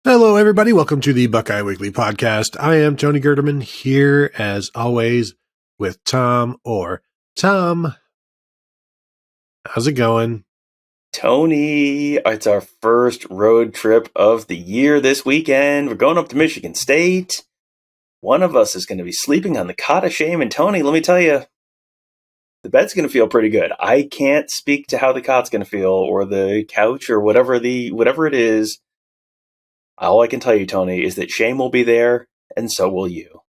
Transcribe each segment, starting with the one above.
Hello, everybody. Welcome to the Buckeye Weekly Podcast. I am Tony Gerdeman here, as always, with Tom Orr. Tom, how's it going? Tony, it's our first road trip of the year this weekend. We're going up to Michigan State. One of us is going to be sleeping on the cot of shame. And Tony, let me tell you, the bed's going to feel pretty good. I can't speak to how the cot's going to feel or the couch or whatever it is. All I can tell you, Tony, is that shame will be there, and so will you.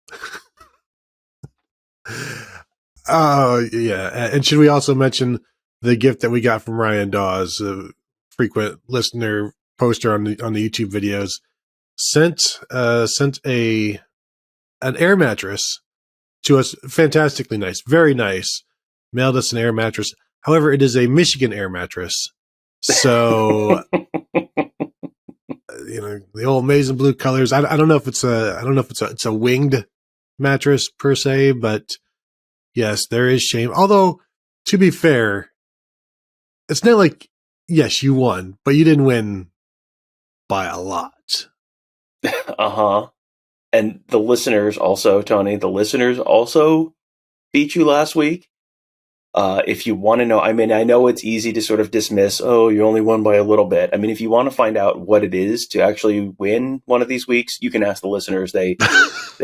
Oh, yeah. And should we also mention the gift that we got from Ryan Dawes, a frequent listener, poster on the YouTube videos, sent an air mattress to us. Fantastically nice, very nice. Mailed us an air mattress. However, it is a Michigan air mattress, so. The old maize and blue colors. I don't know if it's a winged mattress per se, but yes, there is shame. Although, to be fair, it's not like, yes, you won, but you didn't win by a lot. Uh-huh. And the listeners also, Tony, beat you last week. If you want to know, I mean, I know it's easy to sort of dismiss, oh, you only won by a little bit. I mean, if you want to find out what it is to actually win one of these weeks, you can ask the listeners. They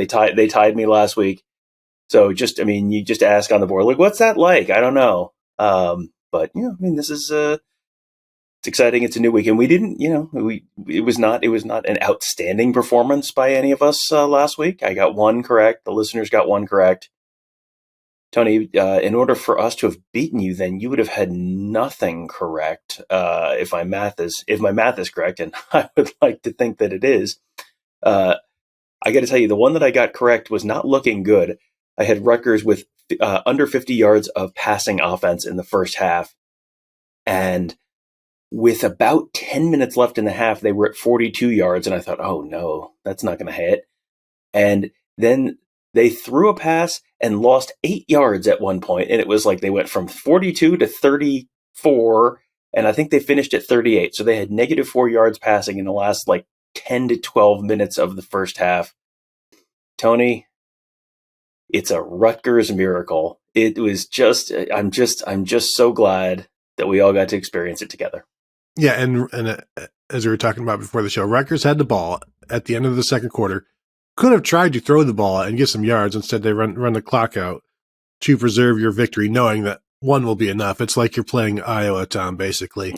tied me last week. So you just ask on the board, like, what's that like? I don't know. But this is it's exciting. It's a new week, and we didn't, it was not an outstanding performance by any of us last week. I got one correct. The listeners got one correct. Tony, in order for us to have beaten you, then you would have had nothing correct. If my math is correct, and I would like to think that it is. I got to tell you, the one that I got correct was not looking good. I had Rutgers with under 50 yards of passing offense in the first half, and with about 10 minutes left in the half, they were at 42 yards, and I thought, oh no, that's not going to hit. And then they threw a pass and lost 8 yards at one point, and it was like they went from 42 to 34, and I think they finished at 38. So they had negative 4 yards passing in the last 10 to 12 minutes of the first half. Tony, it's a Rutgers miracle. It was just, I'm just so glad that we all got to experience it together. Yeah, and as we were talking about before the show, Rutgers had the ball at the end of the second quarter. Could have tried to throw the ball and get some yards. Instead, they run the clock out to preserve your victory, knowing that one will be enough. It's like you're playing Iowa, Tom, basically.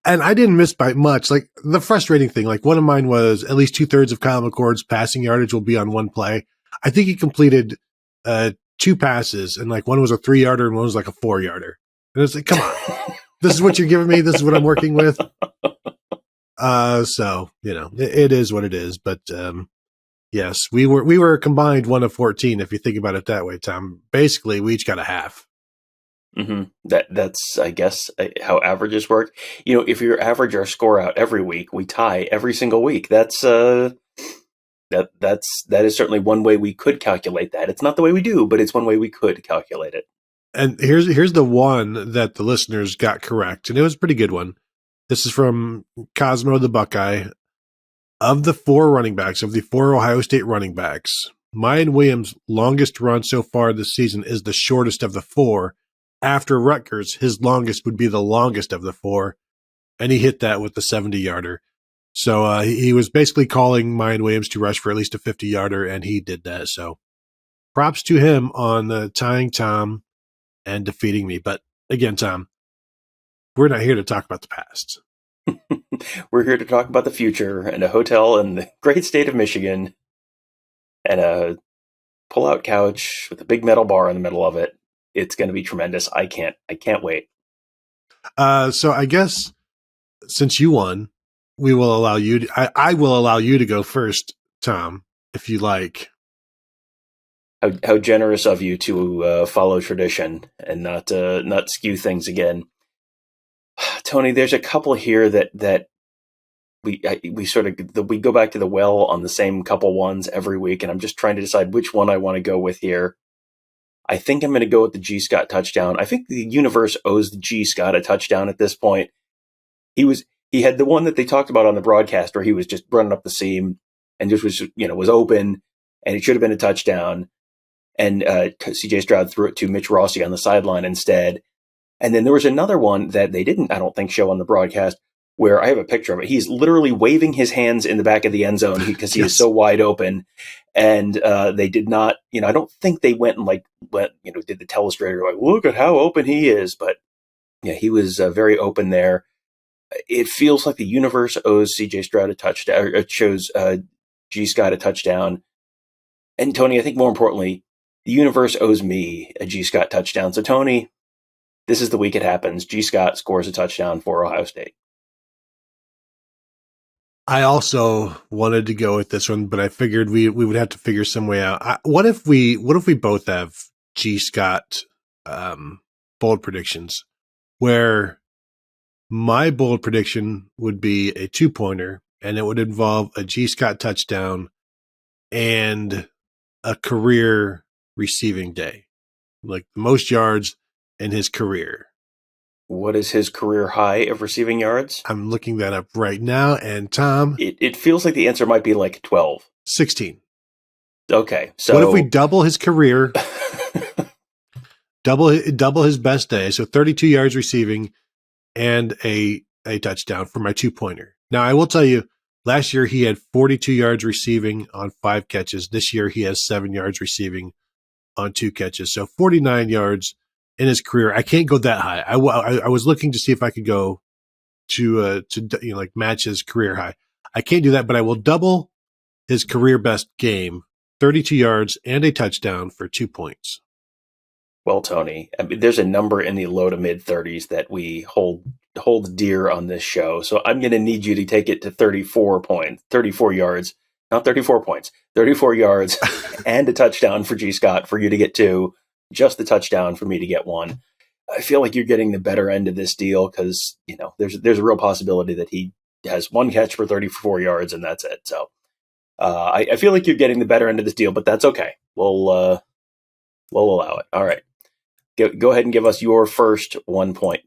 And I didn't miss by much. Like, the frustrating thing, one of mine was at least 2/3 of Kyle McCord's passing yardage will be on one play. I think he completed 2 passes, and one was a 3-yarder and one was a 4-yarder. And it's like, come on, this is what you're giving me. This is what I'm working with. So, it is what it is, but, yes, we were combined 1 of 14. If you think about it that way, Tom, basically we each got a half. Mm-hmm. That's, I guess, how averages work. If you average our score out every week, we tie every single week. That's, that is certainly one way we could calculate that. It's not the way we do, but it's one way we could calculate it. And here's the one that the listeners got correct, and it was a pretty good one. This is from Cosmo the Buckeye. Of the 4 running backs, of the 4 Ohio State running backs, Mayan Williams' longest run so far this season is the shortest of the 4. After Rutgers, his longest would be the longest of the 4, and he hit that with the 70-yarder. So he was basically calling Mayan Williams to rush for at least a 50-yarder, and he did that. So props to him on tying Tom and defeating me. But again, Tom, we're not here to talk about the past. We're here to talk about the future and a hotel in the great state of Michigan and a pull-out couch with a big metal bar in the middle of it. It's going to be tremendous. I can't wait. So I guess since you won, we will allow you to, I will allow you to go first, Tom, if you like. How generous of you to follow tradition and not skew things again. Tony, there's a couple here that we go back to the well on the same couple ones every week, and I'm just trying to decide which one I want to go with here. I think I'm going to go with the G. Scott touchdown. I think the universe owes the G. Scott a touchdown at this point. He was he had the one that they talked about on the broadcast where he was just running up the seam and just was open, and it should have been a touchdown. And CJ Stroud threw it to Mitch Rossi on the sideline instead. And then there was another one that they didn't, I don't think, show on the broadcast, where I have a picture of it. He's literally waving his hands in the back of the end zone because he is so wide open. And they did not, I don't think they went and did the telestrator, like, look at how open he is. But yeah, he was very open there. It feels like the universe owes CJ Stroud a touchdown, or it shows G. Scott a touchdown. And Tony, I think more importantly, the universe owes me a G. Scott touchdown. So Tony, this is the week it happens. G. Scott scores a touchdown for Ohio State. I also wanted to go with this one, but I figured we would have to figure some way out. What if we both have G. Scott bold predictions, where my bold prediction would be a 2-pointer, and it would involve a G. Scott touchdown and a career receiving day, like the most yards in his career. What is his career high of receiving yards? I'm looking that up right now. And Tom? It feels like the answer might be like 12. 16. Okay. So what if we double his career, double his best day? So 32 yards receiving and a touchdown for my 2-pointer. Now, I will tell you, last year he had 42 yards receiving on 5 catches. This year he has 7 yards receiving on 2 catches. So 49 yards in his career. I can't go that high. I was looking to see if I could go to match his career high. I can't do that, but I will double his career best game, 32 yards and a touchdown for 2 points. Well, Tony, I mean, there's a number in the low to mid 30s that we hold dear on this show. So I'm going to need you to take it to 34 yards, not 34 points, 34 yards and a touchdown for G. Scott for you to get 2. Just the touchdown for me to get 1. I feel like you're getting the better end of this deal because, there's a real possibility that he has 1 catch for 34 yards and that's it. So I feel like you're getting the better end of this deal, but that's okay. We'll allow it. All right. Go ahead and give us your first 1 point.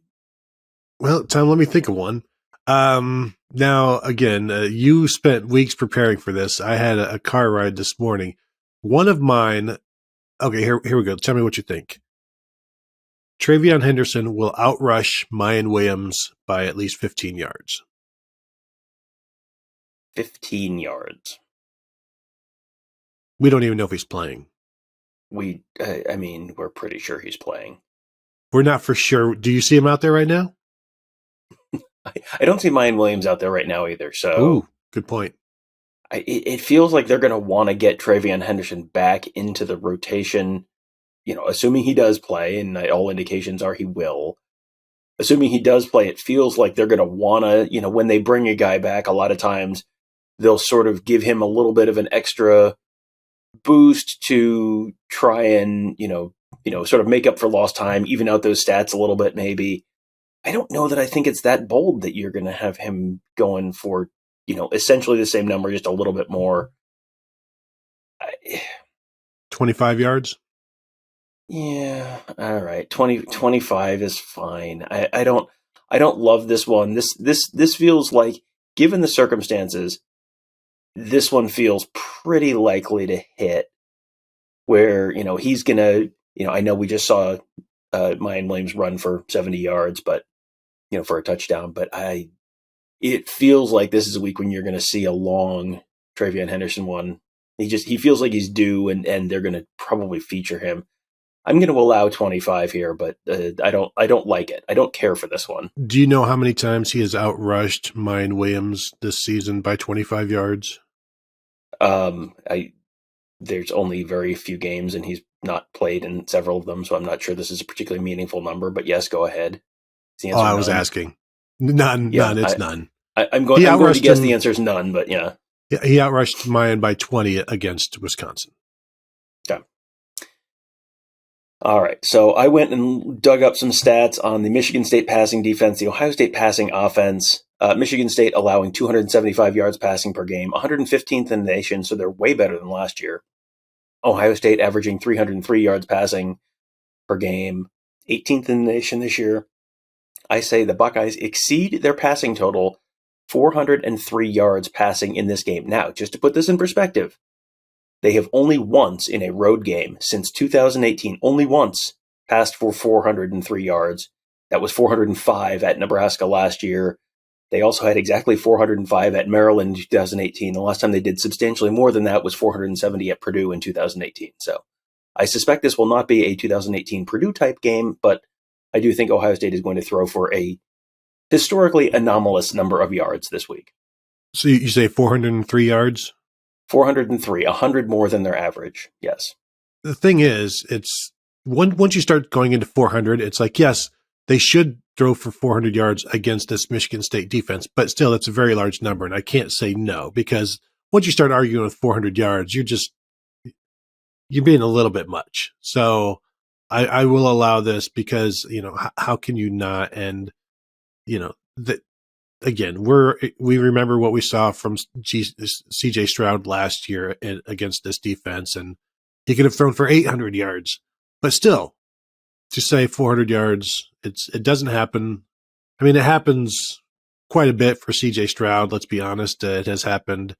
Well, Tom, let me think of one. Now, again, you spent weeks preparing for this. I had a car ride this morning. One of mine. Okay, here we go. Tell me what you think. Travion Henderson will outrush Mayan Williams by at least 15 yards. 15 yards. We don't even know if he's playing. We're pretty sure he's playing. We're not for sure. Do you see him out there right now? I don't see Mayan Williams out there right now either. So, ooh, good point. It feels like they're going to want to get Travion Henderson back into the rotation, assuming he does play, and all indications are he will. Assuming he does play, it feels like they're going to want to, when they bring a guy back, a lot of times they'll sort of give him a little bit of an extra boost to try and, sort of make up for lost time, even out those stats a little bit maybe. I don't know that I think it's that bold that you're going to have him going for essentially the same number, just a little bit more. 25 yards? Yeah. All right. 25 is fine. I don't love this one. This feels like, given the circumstances, this one feels pretty likely to hit where, he's going to, I know we just saw Mayan Williams run for 70 yards, but, for a touchdown, but it feels like this is a week when you're going to see a long Travion Henderson one. He feels like he's due, and they're going to probably feature him. I'm going to allow 25 here, but I don't like it. I don't care for this one. Do you know how many times he has outrushed Mayan Williams this season by 25 yards? There's only very few games, and he's not played in several of them, so I'm not sure this is a particularly meaningful number. But yes, go ahead. I was asking. None. It's none. I'm going to guess the answer is none, but yeah. He outrushed Mayan by 20 against Wisconsin. Okay. All right. So I went and dug up some stats on the Michigan State passing defense, the Ohio State passing offense. Michigan State allowing 275 yards passing per game, 115th in the nation, so they're way better than last year. Ohio State averaging 303 yards passing per game, 18th in the nation this year. I say the Buckeyes exceed their passing total 403 yards passing in this game. Now, just to put this in perspective, they have only once in a road game since 2018, only once passed for 403 yards. That was 405 at Nebraska last year. They also had exactly 405 at Maryland in 2018. The last time they did substantially more than that was 470 at Purdue in 2018. So I suspect this will not be a 2018 Purdue type game, but I do think Ohio State is going to throw for a historically anomalous number of yards this week. So you say 403 yards? 403, 100 more than their average. Yes. The thing is, it's once you start going into 400, it's like, yes, they should throw for 400 yards against this Michigan State defense, but still, it's a very large number, and I can't say no, because once you start arguing with 400 yards, you're being a little bit much. So I will allow this because, how can you not? And, again, we remember what we saw from CJ Stroud last year against this defense, and he could have thrown for 800 yards, but still, to say 400 yards, it doesn't happen. I mean, it happens quite a bit for CJ Stroud. Let's be honest. It has happened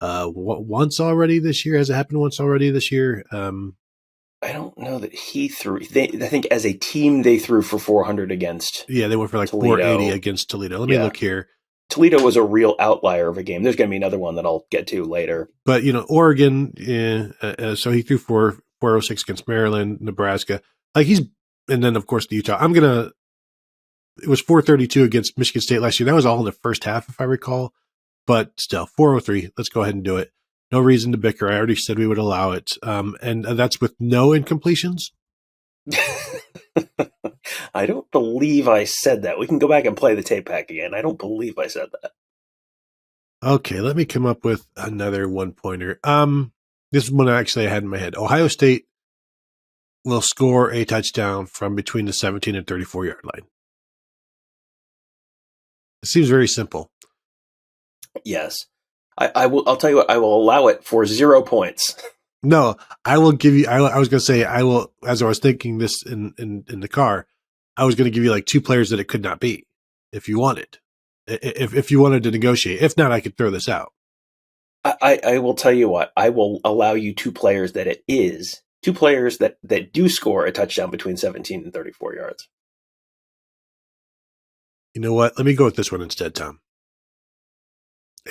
once already this year. Has it happened once already this year? I don't know that he threw. I think as a team they threw for 400 against. Yeah, they went for like Toledo. 480 against Toledo. Let me look here. Toledo was a real outlier of a game. There's going to be another one that I'll get to later. But Oregon. So he threw for 406 against Maryland, Nebraska. And then of course the Utah. It was 432 against Michigan State last year. That was all in the first half, if I recall. But still, 403. Let's go ahead and do it. No reason to bicker. I already said we would allow it. And that's with no incompletions. I don't believe I said that. We can go back and play the tape back again. I don't believe I said that. Okay, let me come up with another one-pointer. This is one actually I had in my head. Ohio State will score a touchdown from between the 17 and 34-yard line. It seems very simple. Yes. I'll tell you what, I will allow it for 0 points. No, I will give you, I was going to say, I will, as I was thinking this in the car, I was going to give you like two players that it could not be if you wanted. If you wanted to negotiate. If not, I could throw this out. I will tell you what, I will allow you two players that it is. Two players that do score a touchdown between 17 and 34 yards. You know what? Let me go with this one instead, Tom.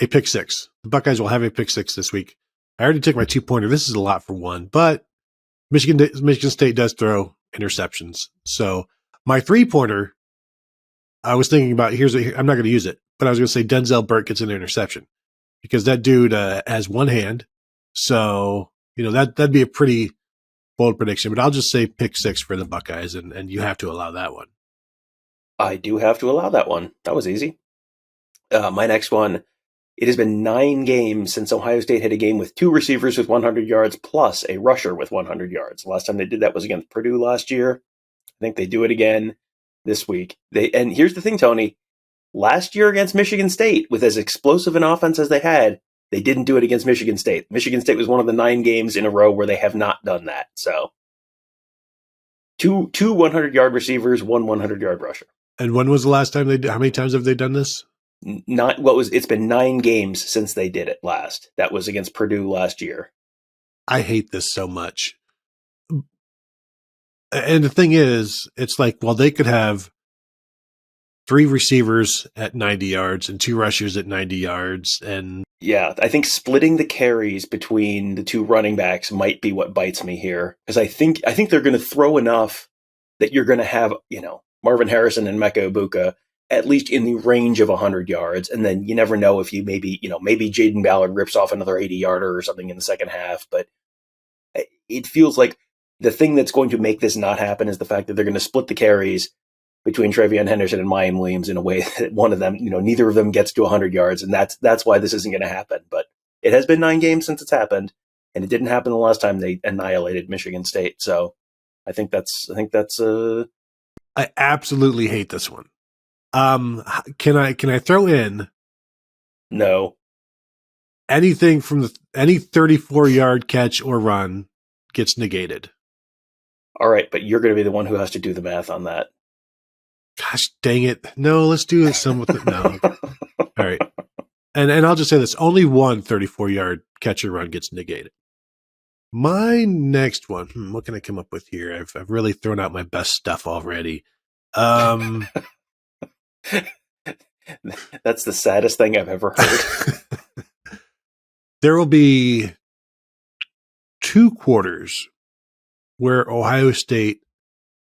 A pick six. The Buckeyes will have a pick six this week. I already took my 2-pointer. This is a lot for one, but Michigan State does throw interceptions. So my 3-pointer, I was thinking about, I'm not going to use it, but I was going to say Denzel Burke gets an interception because that dude has one hand. So, that'd be a pretty bold prediction, but I'll just say pick six for the Buckeyes, and you have to allow that one. I do have to allow that one. That was easy. My next one, it has been 9 games since Ohio State had a game with 2 receivers with 100 yards plus a rusher with 100 yards. The last time they did that was against Purdue last year. I think they do it again this week. And here's the thing, Tony. Last year against Michigan State, with as explosive an offense as they had, they didn't do it against Michigan State. Michigan State was one of the 9 games in a row where they have not done that. So, two 100-yard receivers, one 100-yard rusher. And when was the last time how many times have they done this? It's been 9 games since they did it last. That was against Purdue last year. I hate this so much. And the thing is, it's like, well, they could have 3 receivers at 90 yards and 2 rushers at 90 yards. And yeah, I think splitting the carries between the 2 running backs might be what bites me here. Because I think they're going to throw enough that you're going to have, Marvin Harrison and Mecca Ibuka at least in the range of 100 yards. And then you never know if maybe Jaden Ballard rips off another 80-yarder or something in the second half. But it feels like the thing that's going to make this not happen is the fact that they're going to split the carries between Travion Henderson and Mayan Williams in a way that one of them, neither of them gets to 100 yards. And that's why this isn't going to happen. But it has been 9 games since it's happened. And it didn't happen the last time they annihilated Michigan State. So I think that's I absolutely hate this one. Can I throw in? No. Anything from any 34-yard catch or run gets negated. All right, but you're going to be the one who has to do the math on that. Gosh dang it! No, let's do it. No. All right. And I'll just say this, only one 34-yard catcher run gets negated. My next one, what can I come up with here? I've really thrown out my best stuff already. That's the saddest thing I've ever heard. There will be 2 quarters where Ohio State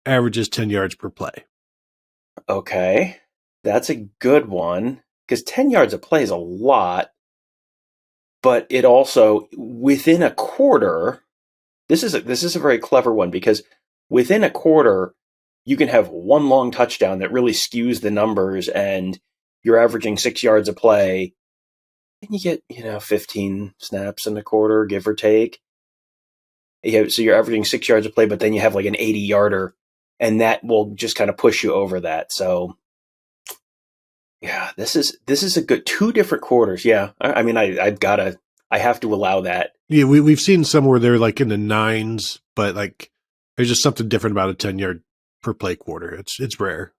averages 10 yards per play. Okay. That's a good one, because 10 yards a play is a lot. But it also, within a quarter, this is a very clever one, because within a quarter, you can have one long touchdown that really skews the numbers, and you're averaging 6 yards a play, and you get 15 snaps in a quarter, give or take. So you're averaging 6 yards a play, but then you have like an 80-yarder, and that will just kind of push you over that. So yeah, this is a good 2 different quarters. Yeah, I mean, I have to allow that. Yeah, we've seen some where they're like in the 9s, but like there's just something different about a 10-yard per play quarter. It's rare.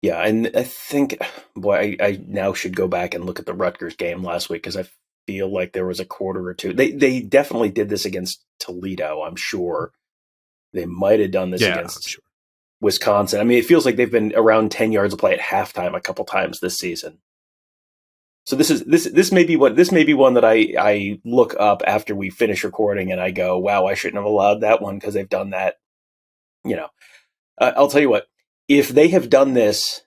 Yeah, and I think, boy, I now should go back and look at the Rutgers game last week, because I feel like there was a quarter or two. They definitely did this against Toledo. I'm sure they might have done this against Wisconsin. I mean, it feels like they've been around 10 yards of play at halftime a couple times this season. So this may be one that I look up after we finish recording and I go, wow, I shouldn't have allowed that one, because they've done that. I'll tell you what, if they have done this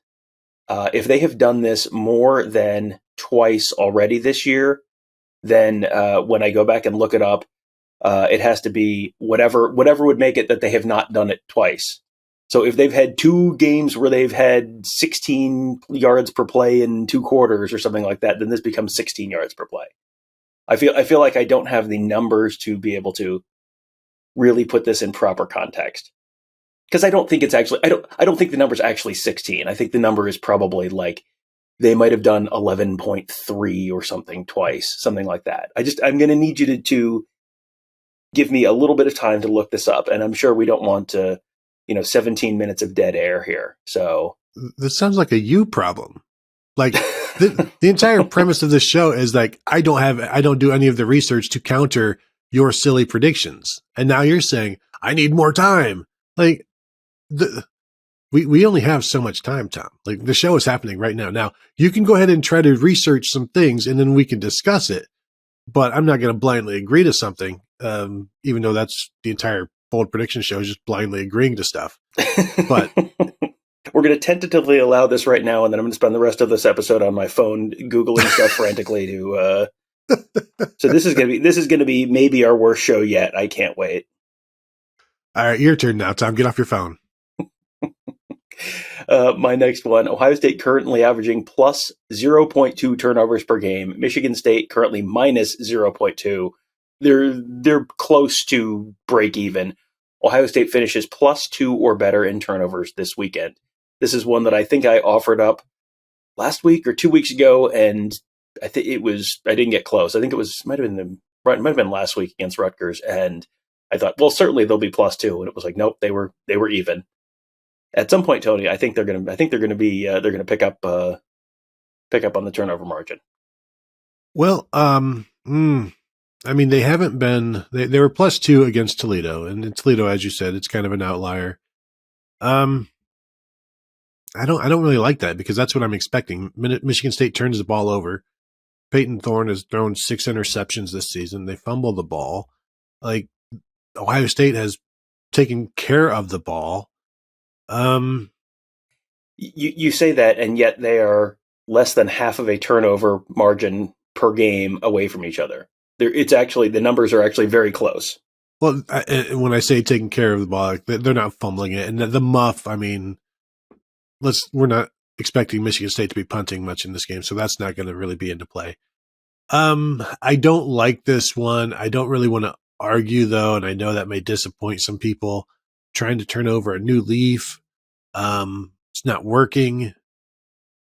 more than twice already this year, then when I go back and look it up, it has to be whatever would make it that they have not done it twice. So if they've had 2 games where they've had 16 yards per play in 2 quarters or something like that, then this becomes 16 yards per play. I feel like I don't have the numbers to be able to really put this in proper context, because I don't think it's actually, I don't think the number's actually 16. I think the number is probably like they might have done 11.3 or something twice, something like that. I'm going to need you to give me a little bit of time to look this up, and I'm sure we don't want to 17 minutes of dead air here. So this sounds like a you problem. Like the entire premise of this show is like, I don't do any of the research to counter your silly predictions. And now you're saying I need more time. Like we only have so much time, Tom. Like the show is happening right now. Now you can go ahead and try to research some things and then we can discuss it, but I'm not going to blindly agree to something. Even though that's the entire bold prediction show, is just blindly agreeing to stuff. But we're going to tentatively allow this right now, and then I'm going to spend the rest of this episode on my phone Googling stuff frantically to. So this is going to be maybe our worst show yet. I can't wait. All right, your turn now, Tom. Get off your phone. My next one: Ohio State currently averaging plus 0.2 turnovers per game. Michigan State currently minus 0.2. They're close to break even. Ohio State finishes plus 2 or better in turnovers this weekend. This is one that I think I offered up last week or 2 weeks ago, and I think I didn't get close. I think it might have been last week against Rutgers, and I thought, well, certainly they'll be plus 2, and it was like, nope, they were even. At some point, Tony, I think they're going to pick up on the turnover margin. Well, I mean, they haven't been. They were plus 2 against Toledo, and in Toledo, as you said, it's kind of an outlier. I don't really like that, because that's what I'm expecting. Michigan State turns the ball over. Peyton Thorne has thrown 6 interceptions this season. They fumble the ball. Like Ohio State has taken care of the ball. You say that, and yet they are less than half of a turnover margin per game away from each other. The numbers are actually very close. Well, when I say taking care of the ball, they're not fumbling it. And the muff, I mean, we're not expecting Michigan State to be punting much in this game, so that's not going to really be into play. I don't like this one. I don't really want to argue, though, and I know that may disappoint some people. Trying to turn over a new leaf. It's not working.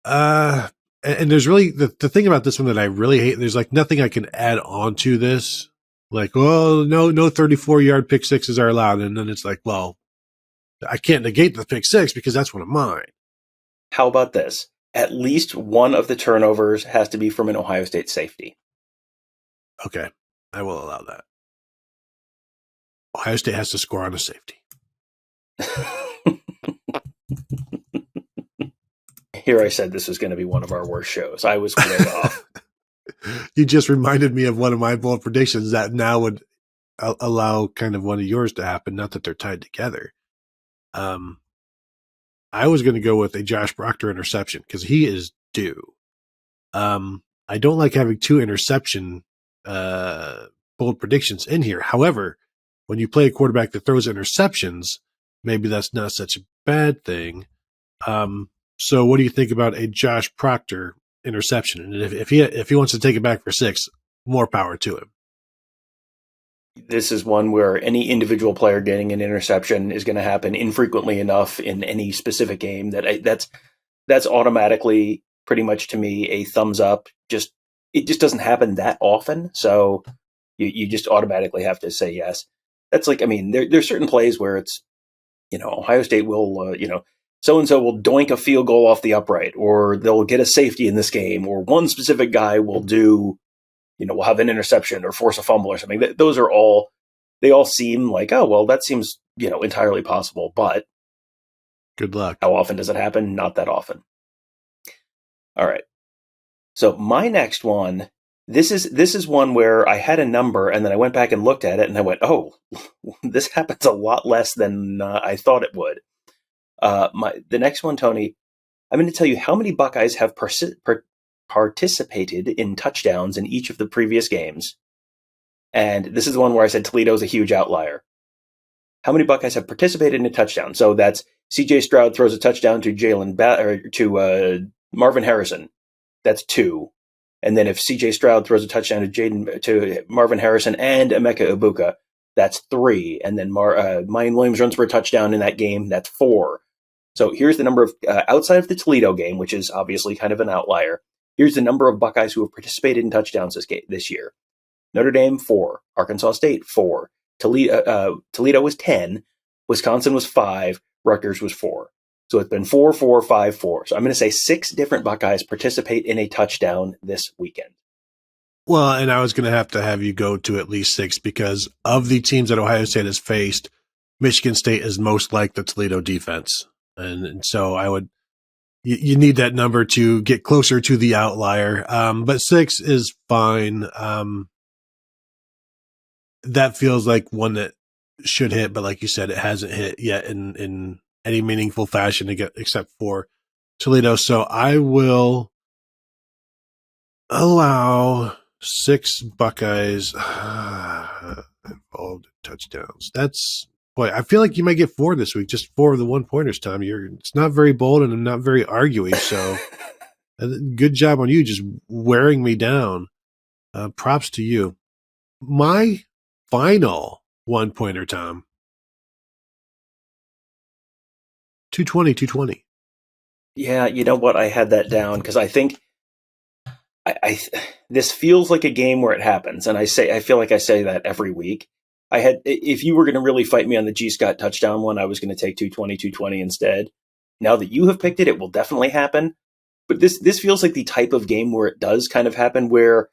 And there's really the thing about this one that I really hate. There's like nothing I can add on to this. Like, well, no 34-yard pick sixes are allowed. And then it's like, well, I can't negate the pick six because that's one of mine. How about this? at least one of the turnovers has to be from an Ohio State safety. Okay, I will allow that. Ohio State has to score on a safety. Here I said this was going to be one of our worst shows. I was way off. You just reminded me of one of my bold predictions that now would allow kind of one of yours to happen. Not that they're tied together. I was going to go with a Josh Proctor interception because he is due. I don't like having two interception bold predictions in here. However, when you play a quarterback that throws interceptions, maybe that's not such a bad thing. So what do you think about a Josh Proctor interception? And if he wants to take it back for 6, more power to him. This is one where any individual player getting an interception is going to happen infrequently enough in any specific game that's automatically pretty much to me a thumbs up. It just doesn't happen that often, so you just automatically have to say yes. That's like, I mean, there's certain plays where it's, Ohio State will, so-and-so will doink a field goal off the upright, or they'll get a safety in this game, or one specific guy will do, will have an interception or force a fumble or something. Those are all, they all seem like, oh, well, that seems, entirely possible. But good luck. How often does it happen? Not that often. All right. So my next one, this is one where I had a number and then I went back and looked at it and I went, oh, this happens a lot less than I thought it would. The next one, Tony, I'm going to tell you how many Buckeyes have participated in touchdowns in each of the previous games. And this is the one where I said Toledo's a huge outlier. How many Buckeyes have participated in a touchdown? So that's C.J. Stroud throws a touchdown to Marvin Harrison. That's 2. And then if C.J. Stroud throws a touchdown to Marvin Harrison and Emeka Ibuka, that's 3. And then Mayan Williams runs for a touchdown in that game. That's 4. So here's the number of, outside of the Toledo game, which is obviously kind of an outlier, here's the number of Buckeyes who have participated in touchdowns this year. Notre Dame, 4. Arkansas State, 4. Toledo was 10. Wisconsin was 5. Rutgers was 4. So it's been 4, 4, 5, 4. So I'm going to say 6 different Buckeyes participate in a touchdown this weekend. Well, and I was going to have you go to at least 6 because of the teams that Ohio State has faced, Michigan State is most like the Toledo defense. And so I would, you need that number to get closer to the outlier. But 6 is fine. That feels like one that should hit, but like you said, it hasn't hit yet in any meaningful fashion except for Toledo. So I will allow 6 Buckeyes involved in touchdowns. Boy, I feel like you might get 4 this week, just 4 of the 1-pointers, Tom. It's not very bold and I'm not very arguey. So good job on you just wearing me down. Props to you. My final 1-pointer, Tom. 220. Yeah, you know what? I had that down because I think this feels like a game where it happens. And I feel like I say that every week. If you were going to really fight me on the G. Scott touchdown one, I was going to take 220 instead. Now that you have picked it, it will definitely happen. But this feels like the type of game where it does kind of happen, where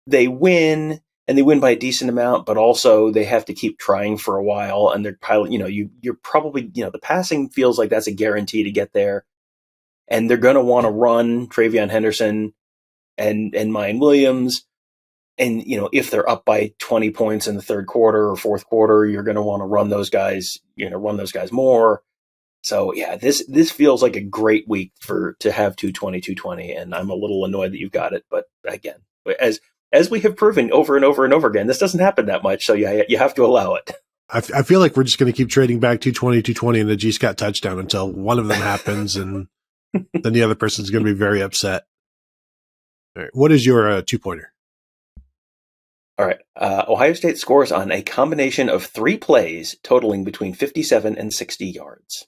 they win and they win by a decent amount, but also they have to keep trying for a while. And they're probably, you're probably, the passing feels like that's a guarantee to get there. And they're going to want to run Travion Henderson and Mayan Williams. And, if they're up by 20 points in the third quarter or fourth quarter, you're going to want to run those guys, more. So, yeah, this feels like a great week to have 220. And I'm a little annoyed that you've got it. But again, as we have proven over and over and over again, this doesn't happen that much. So, yeah, you have to allow it. I feel like we're just going to keep trading back 220 and the G. Scott touchdown until one of them happens. And then the other person's going to be very upset. All right, what is your 2-pointer? All right. Ohio State scores on a combination of 3 plays totaling between 57 and 60 yards.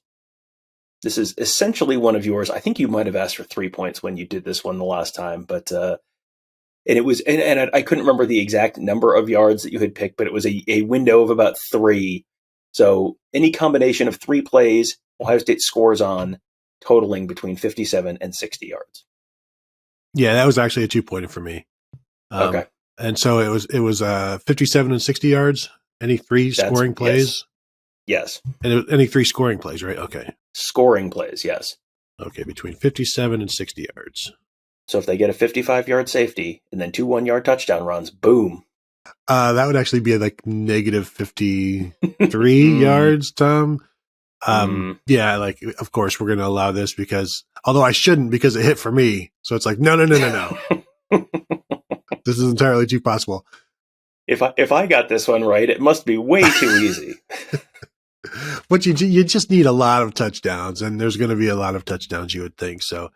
This is essentially one of yours. I think you might have asked for 3 points when you did this one the last time, but and it was, and I couldn't remember the exact number of yards that you had picked, but it was a window of about 3. So any combination of 3 plays Ohio State scores on totaling between 57 and 60 yards. Yeah, that was actually a 2-pointer for me. Okay. And so it was 57 and 60 yards. Any three scoring plays? Yes. And any three scoring plays, right? Okay. Scoring plays, yes. Okay, between 57 and 60 yards. So if they get a 55-yard safety and then 2 1-yard touchdown runs, boom. That would actually be like negative 53 yards, Tom. Yeah, like, of course, we're going to allow this because, although I shouldn't because it hit for me. So it's like, no. This is entirely too possible. If I got this one right, it must be way too easy. But you just need a lot of touchdowns, and there's going to be a lot of touchdowns, you would think. So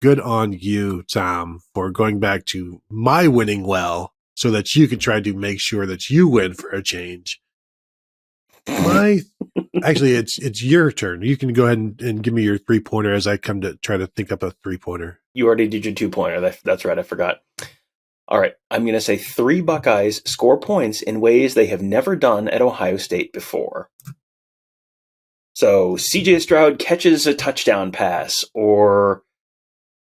good on you, Tom, for going back to my winning well so that you can try to make sure that you win for a change. Actually, it's your turn. You can go ahead and give me your 3-pointer as I come to try to think up a 3-pointer. You already did your 2-pointer. That's right. I forgot. All right. I'm going to say 3 Buckeyes score points in ways they have never done at Ohio State before. So CJ Stroud catches a touchdown pass, or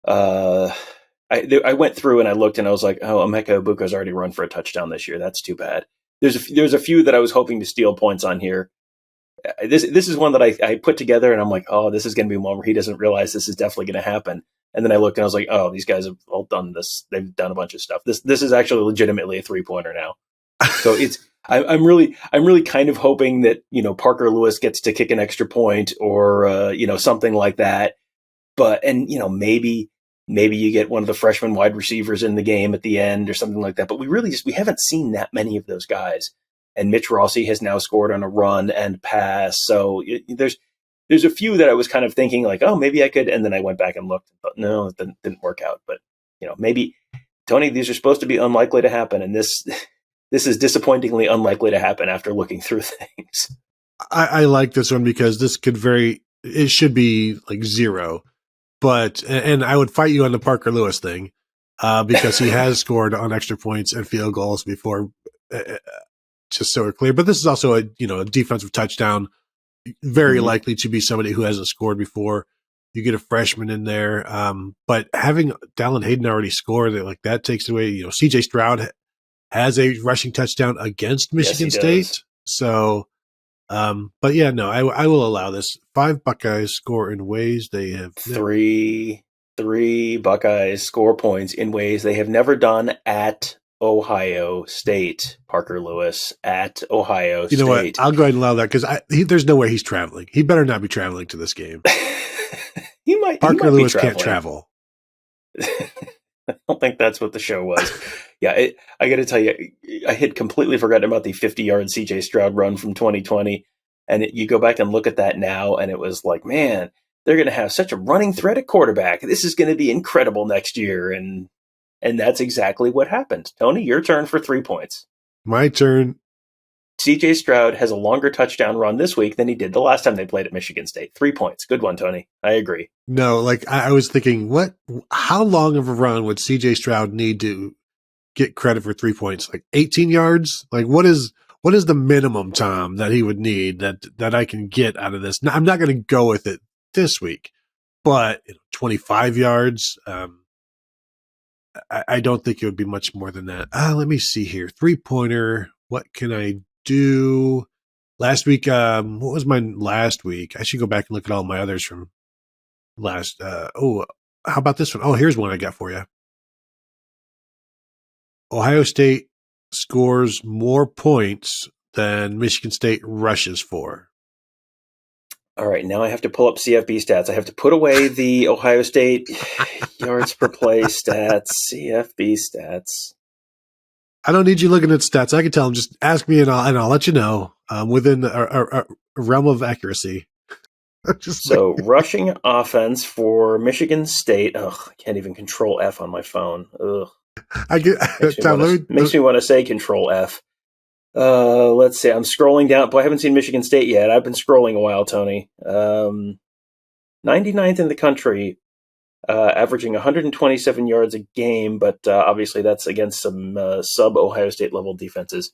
I went through and I looked and I was like, oh, Emeka Egbuka's already run for a touchdown this year. That's too bad. There's a few that I was hoping to steal points on here. This is one that I put together and I'm like, oh, this is going to be one where he doesn't realize this is definitely going to happen. And then I looked and I was like, oh, these guys have all done this. They've done a bunch of stuff. This is actually legitimately a 3-pointer now. So I'm really kind of hoping that, Parker Lewis gets to kick an extra point or, something like that. But, and, maybe you get one of the freshman wide receivers in the game at the end or something like that. But we haven't seen that many of those guys. And Mitch Rossi has now scored on a run and pass. So there's a few that I was kind of thinking like, oh, maybe I could. And then I went back and looked, but no, it didn't work out. But, maybe, Tony, these are supposed to be unlikely to happen. And this is disappointingly unlikely to happen after looking through things. I like this one because it should be like 0. But, and I would fight you on the Parker Lewis thing because he has scored on extra points and field goals before, just so we're clear. But this is also a defensive touchdown, very likely to be somebody who hasn't scored before. You get a freshman in there. But having Dallin Hayden already scored, that takes away, CJ Stroud has a rushing touchdown against Michigan State. Does. So, but yeah, no, I will allow this. 5 Buckeyes score in ways they have three Buckeyes score points in ways they have never done at Ohio State. Parker Lewis at Ohio State. You know what? I'll go ahead and allow that because there's no way he's traveling. He better not be traveling to this game. Parker Lewis can't travel. I don't think that's what the show was. Yeah, I got to tell you, I had completely forgotten about the 50-yard CJ Stroud run from 2020. And you go back and look at that now, and it was like, man, they're going to have such a running threat at quarterback. This is going to be incredible next year. And that's exactly what happened. Tony, your turn for 3 points. My turn. CJ Stroud has a longer touchdown run this week than he did the last time they played at Michigan State. 3 points. Good one, Tony. I agree. No, I was thinking, how long of a run would CJ Stroud need to get credit for 3 points? 18 yards? What is the minimum, Tom, that he would need that I can get out of this? Now, I'm not going to go with it this week, but 25 yards. I don't think it would be much more than that. Let me see here. 3-pointer. What can I do? Last week, what was mine last week? I should go back and look at all my others from last. How about this one? Oh, here's one I got for you. Ohio State scores more points than Michigan State rushes for. All right, now I have to pull up CFB stats. I have to put away the Ohio State yards per play stats, CFB stats. I don't need you looking at stats. I can tell them. Just ask me and I'll let you know within a realm of accuracy. So rushing offense for Michigan State. Ugh, I can't even control F on my phone. Ugh. Makes me want to say control F. Let's see. I'm scrolling down. Boy, I haven't seen Michigan State yet. I've been scrolling a while, Tony. 99th in the country, averaging 127 yards a game, but obviously that's against some sub-Ohio State level defenses.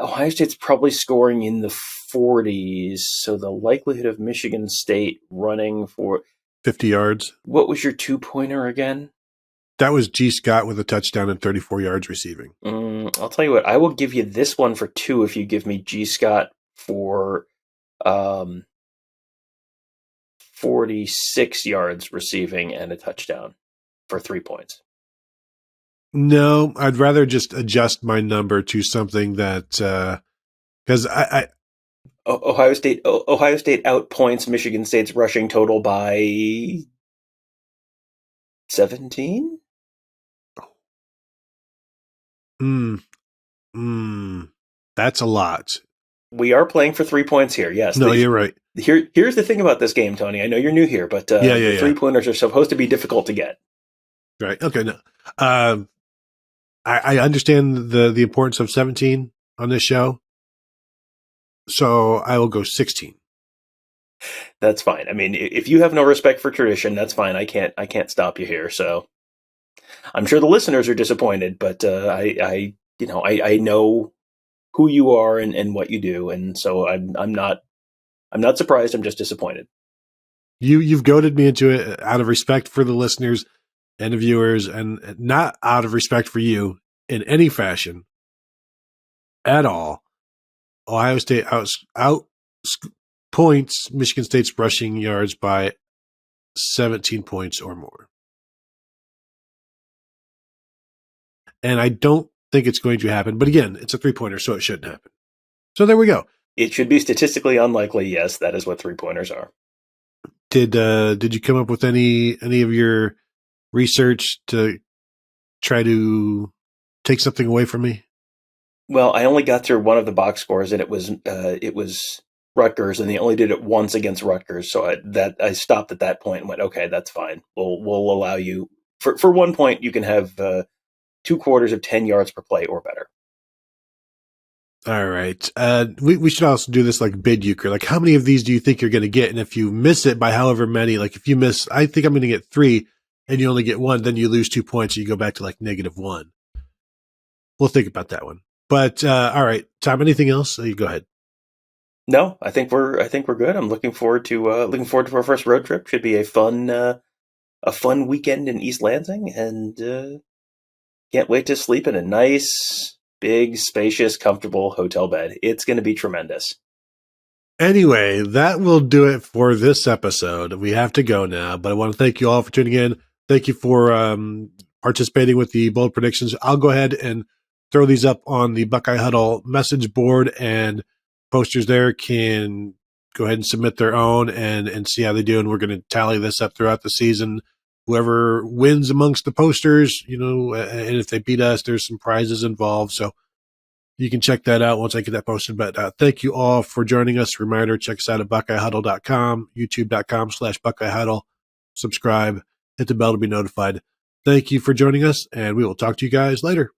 Ohio State's probably scoring in the 40s. So the likelihood of Michigan State running for 50 yards. What was your 2-pointer again? That was G. Scott with a touchdown and 34 yards receiving. I'll tell you what, I will give you this one for 2 if you give me G. Scott for 46 yards receiving and a touchdown for 3 points. No, I'd rather just adjust my number to something that because Ohio State outpoints Michigan State's rushing total by 17. That's a lot. We are playing for 3 points here. Yes. No, you're right. Here's the thing about this game, Tony. I know you're new here, but the 3-pointers are supposed to be difficult to get. Right. Okay. No. I understand the importance of 17 on this show, so I will go 16. That's fine. I mean, if you have no respect for tradition, that's fine. I can't stop you here. So I'm sure the listeners are disappointed, but I know who you are and what you do, and so I'm not surprised. I'm just disappointed. You've goaded me into it out of respect for the listeners and the viewers, and not out of respect for you in any fashion at all. Ohio State out points Michigan State's rushing yards by 17 points or more. And I don't think it's going to happen. But again, it's a 3-pointer, so it shouldn't happen. So there we go. It should be statistically unlikely. Yes, that is what 3-pointers are. Did you come up with any of your research to try to take something away from me? Well, I only got through one of the box scores, and it was Rutgers, and they only did it once against Rutgers. So I stopped at that point and went, okay, that's fine. We'll allow you for 1 point. You can have 2 quarters of 10 yards per play or better. All right. We should also do this like bid euchre. Like, how many of these do you think you're going to get? And if you miss it by however many, like if you miss, I think I'm going to get 3 and you only get 1, then you lose 2 points and you go back to like -1. We'll think about that one. But all right, Tom, anything else? You go ahead. No, I think we're good. I'm looking forward to our first road trip. Should be a fun weekend in East Lansing, and can't wait to sleep in a nice, big, spacious, comfortable hotel bed. It's going to be tremendous. Anyway, that will do it for this episode. We have to go now, but I want to thank you all for tuning in. Thank you for participating with the bold predictions. I'll go ahead and throw these up on the Buckeye Huddle message board, and posters there can go ahead and submit their own and see how they do. And we're going to tally this up throughout the season. Whoever wins amongst the posters, and if they beat us, there's some prizes involved. So you can check that out once I get that posted. But thank you all for joining us. Reminder, check us out at BuckeyeHuddle.com, YouTube.com/BuckeyeHuddle. Subscribe, hit the bell to be notified. Thank you for joining us, and we will talk to you guys later.